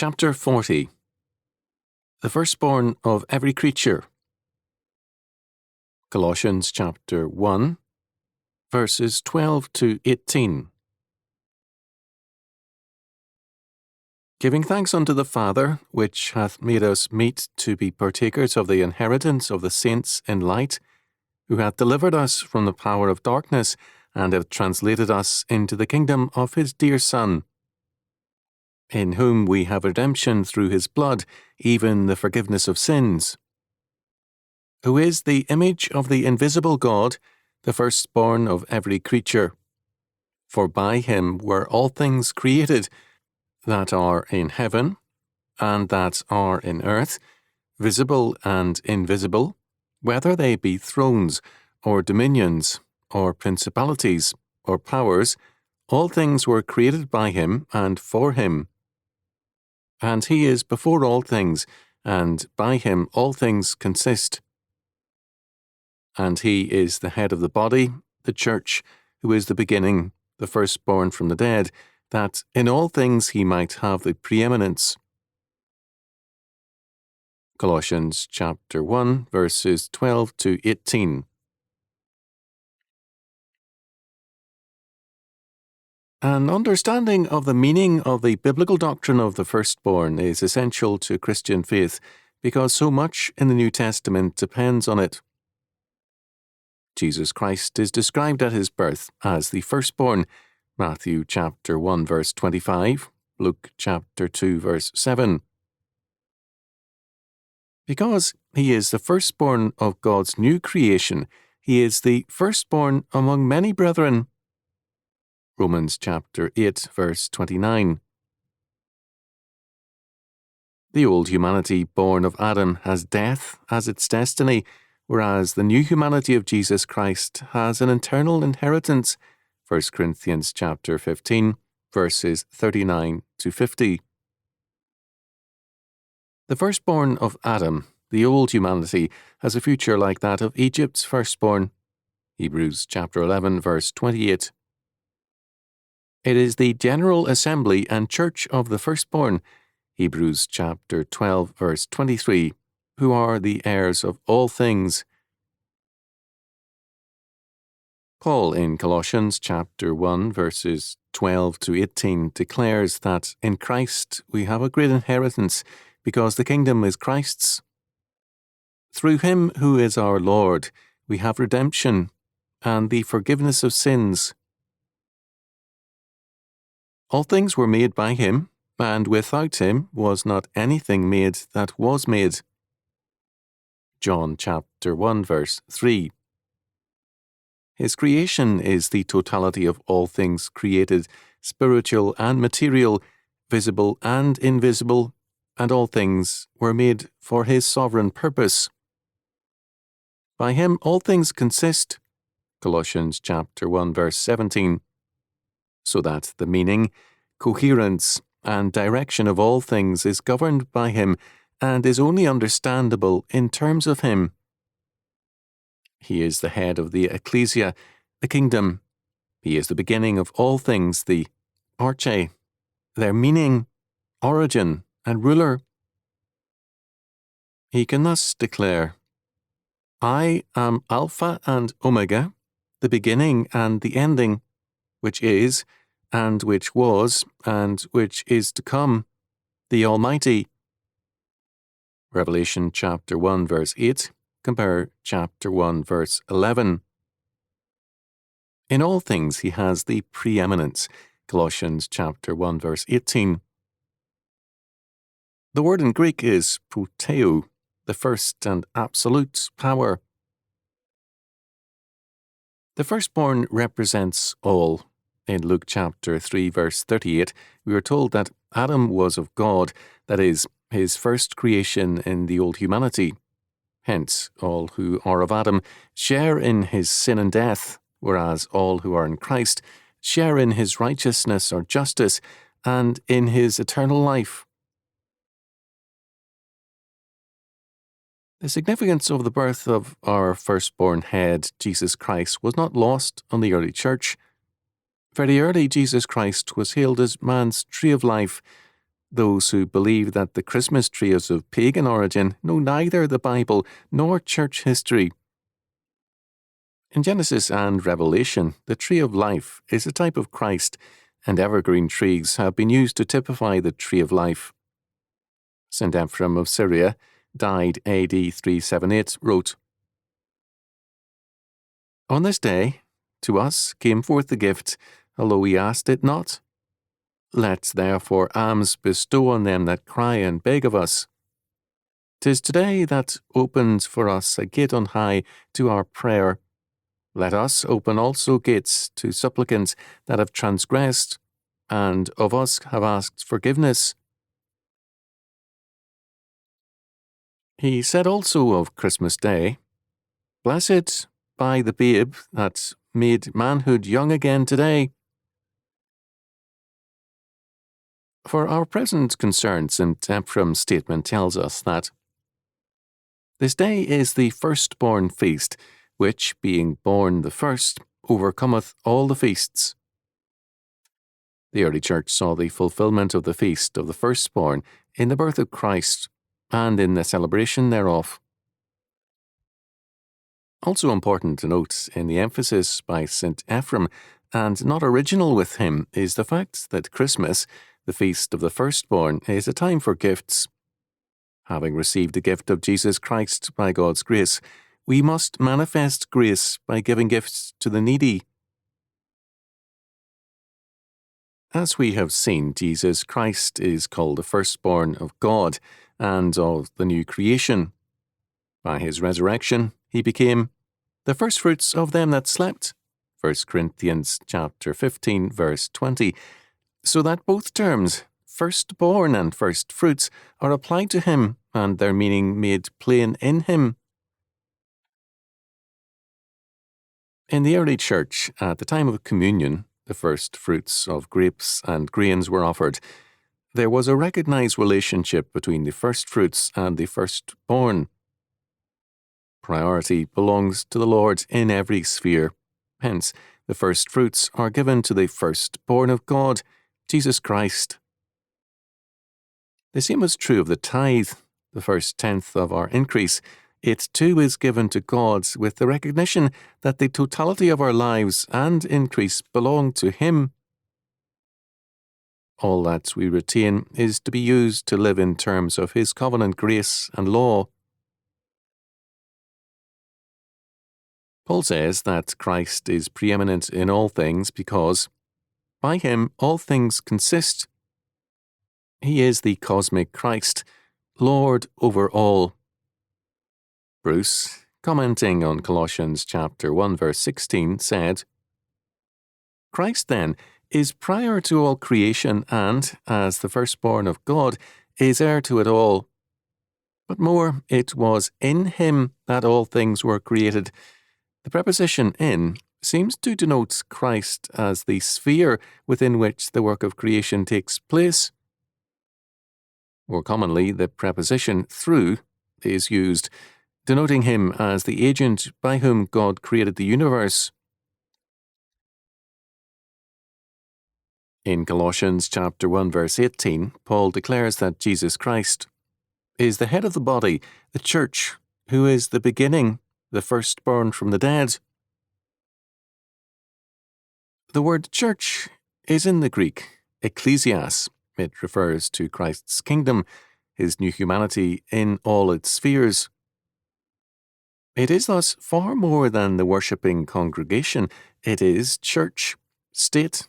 Chapter 40. The Firstborn of every creature. Colossians chapter 1, verses 12 to 18. Giving thanks unto the Father, which hath made us meet to be partakers of the inheritance of the saints in light, who hath delivered us from the power of darkness, and hath translated us into the kingdom of his dear Son, in whom we have redemption through his blood, even the forgiveness of sins, who is the image of the invisible God, the firstborn of every creature. For by him were all things created, that are in heaven, and that are in earth, visible and invisible, whether they be thrones, or dominions, or principalities, or powers, all things were created by him and for him. And he is before all things, and by him all things consist. And he is the head of the body, the church, who is the beginning, the firstborn from the dead, that in all things he might have the preeminence. Colossians chapter 1, verses 12 to 18. An understanding of the meaning of the biblical doctrine of the firstborn is essential to Christian faith because so much in the New Testament depends on it. Jesus Christ is described at his birth as the firstborn, Matthew chapter 1 verse 25, Luke chapter 2 verse 7. Because he is the firstborn of God's new creation, he is the firstborn among many brethren. Romans chapter 8 verse 29. The old humanity born of Adam has death as its destiny, whereas the new humanity of Jesus Christ has an eternal inheritance. 1 Corinthians chapter 15, verses 39 to 50. The firstborn of Adam, the old humanity, has a future like that of Egypt's firstborn. Hebrews chapter 11, verse 28. It is the general assembly and church of the firstborn, Hebrews chapter 12, verse 23, who are the heirs of all things. Paul in Colossians chapter 1 verses 12 to 18 declares that in Christ we have a great inheritance because the kingdom is Christ's. Through him who is our Lord we have redemption and the forgiveness of sins. All things were made by him, and without him was not anything made that was made. John chapter 1 verse 3. His creation is the totality of all things created, spiritual and material, visible and invisible, and all things were made for his sovereign purpose. By him all things consist, Colossians chapter 1 verse 17, so that the meaning, coherence, and direction of all things is governed by him and is only understandable in terms of him. He is the head of the ecclesia, the kingdom. He is the beginning of all things, the arche, their meaning, origin, and ruler. He can thus declare, I am Alpha and Omega, the beginning and the ending, which is, and which was, and which is to come, the Almighty. Revelation chapter 1 verse 8. Compare chapter 1 verse 11. In all things he has the preeminence. Colossians chapter 1 verse 18. The word in Greek is proteo, the first and absolute power. The firstborn represents all. In Luke chapter 3 verse 38, we are told that Adam was of God, that is, his first creation in the old humanity. Hence, all who are of Adam share in his sin and death, whereas all who are in Christ share in his righteousness or justice and in his eternal life. The significance of the birth of our firstborn head, Jesus Christ, was not lost on the early church. Very early, Jesus Christ was hailed as man's tree of life, Those who believe that the Christmas tree is of pagan origin know neither the Bible nor church history. In Genesis and Revelation, the tree of life is a type of Christ, and evergreen trees have been used to typify the tree of life. St. Ephrem of Syria, died AD 378, wrote, "On this day, to us came forth the gift, although we asked it not. Let therefore alms bestow on them that cry and beg of us. 'Tis today that opens for us a gate on high to our prayer. Let us open also gates to supplicants that have transgressed, and of us have asked forgiveness." He said also of Christmas Day, "Blessed by the babe that made manhood young again today." For our present concern, St. Ephrem's statement tells us that this day is the firstborn feast, which, being born the first, overcometh all the feasts. The early church saw the fulfillment of the feast of the firstborn in the birth of Christ and in the celebration thereof. Also important to note in the emphasis by St. Ephrem, and not original with him, is the fact that Christmas, the feast of the firstborn, is a time for gifts. Having received the gift of Jesus Christ by God's grace, we must manifest grace by giving gifts to the needy. As we have seen, Jesus Christ is called the firstborn of God and of the new creation. By his resurrection, he became the firstfruits of them that slept. 1 Corinthians chapter 15, verse 20. So that both terms, firstborn and firstfruits, are applied to him and their meaning made plain in him. In the early church, at the time of communion, the first fruits of grapes and grains were offered. There was a recognized relationship between the firstfruits and the firstborn. Priority belongs to the Lord in every sphere. Hence, the firstfruits are given to the firstborn of God, Jesus Christ. The same is true of the tithe, the first tenth of our increase. It too is given to God with the recognition that the totality of our lives and increase belong to Him. All that we retain is to be used to live in terms of His covenant grace and law. Paul says that Christ is preeminent in all things because by Him all things consist. He is the cosmic Christ, Lord over all. Bruce, commenting on Colossians chapter 1 verse 16, said, "Christ then is prior to all creation and, as the firstborn of God, is heir to it all. But more, it was in Him that all things were created." The preposition in seems to denote Christ as the sphere within which the work of creation takes place. More commonly, the preposition through is used, denoting Him as the agent by whom God created the universe. In Colossians chapter 1 verse 18, Paul declares that Jesus Christ is the head of the body, the church, who is the beginning, the firstborn from the dead. The word church is in the Greek, ekklesias. It refers to Christ's kingdom, His new humanity in all its spheres. It is thus far more than the worshipping congregation. It is church, state,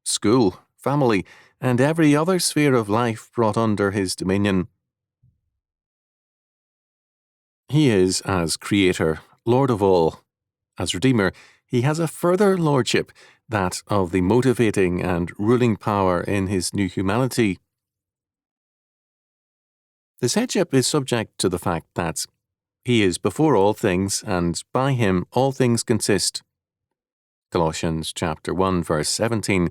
school, family, and every other sphere of life brought under His dominion. He is, as Creator, Lord of all. As Redeemer, He has a further lordship, that of the motivating and ruling power in His new humanity. This headship is subject to the fact that He is before all things, and by Him all things consist. Colossians chapter 1 verse 17.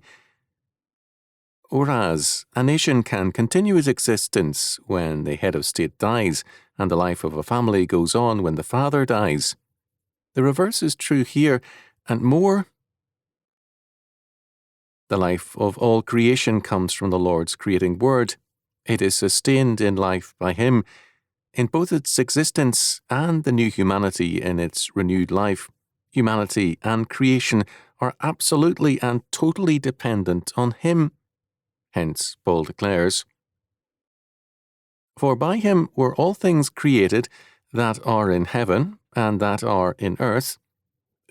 Whereas a nation can continue its existence when the head of state dies, and the life of a family goes on when the father dies, the reverse is true here, and more. The life of all creation comes from the Lord's creating word. It is sustained in life by Him, in both its existence and the new humanity in its renewed life. Humanity and creation are absolutely and totally dependent on Him. Hence, Paul declares, "For by Him were all things created that are in heaven and that are in earth,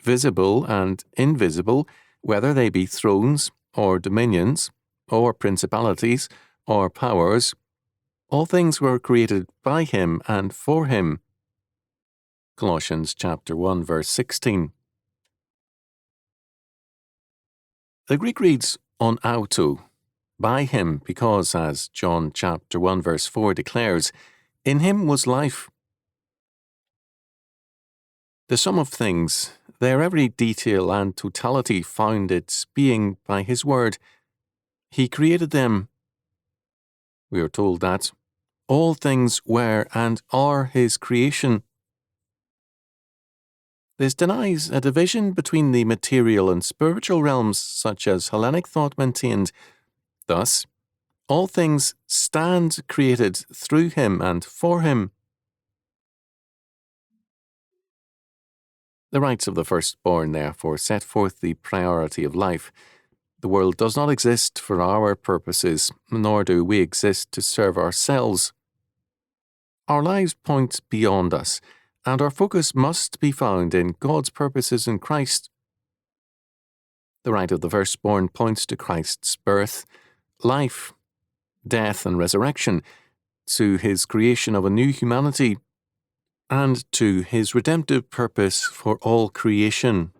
visible and invisible, whether they be thrones or dominions, or principalities, or powers. All things were created by Him and for Him." Colossians chapter 1, verse 16. The Greek reads on auto, by Him, because, as John chapter 1, verse 4 declares, in Him was life. The sum of things, their every detail and totality found its being by His word. He created them. We are told that all things were and are His creation. This denies a division between the material and spiritual realms, such as Hellenic thought maintained. Thus, all things stand created through Him and for Him. The rights of the firstborn, therefore, set forth the priority of life. The world does not exist for our purposes, nor do we exist to serve ourselves. Our lives point beyond us, and our focus must be found in God's purposes in Christ. The right of the firstborn points to Christ's birth, life, death, and resurrection, to His creation of a new humanity, and to His redemptive purpose for all creation.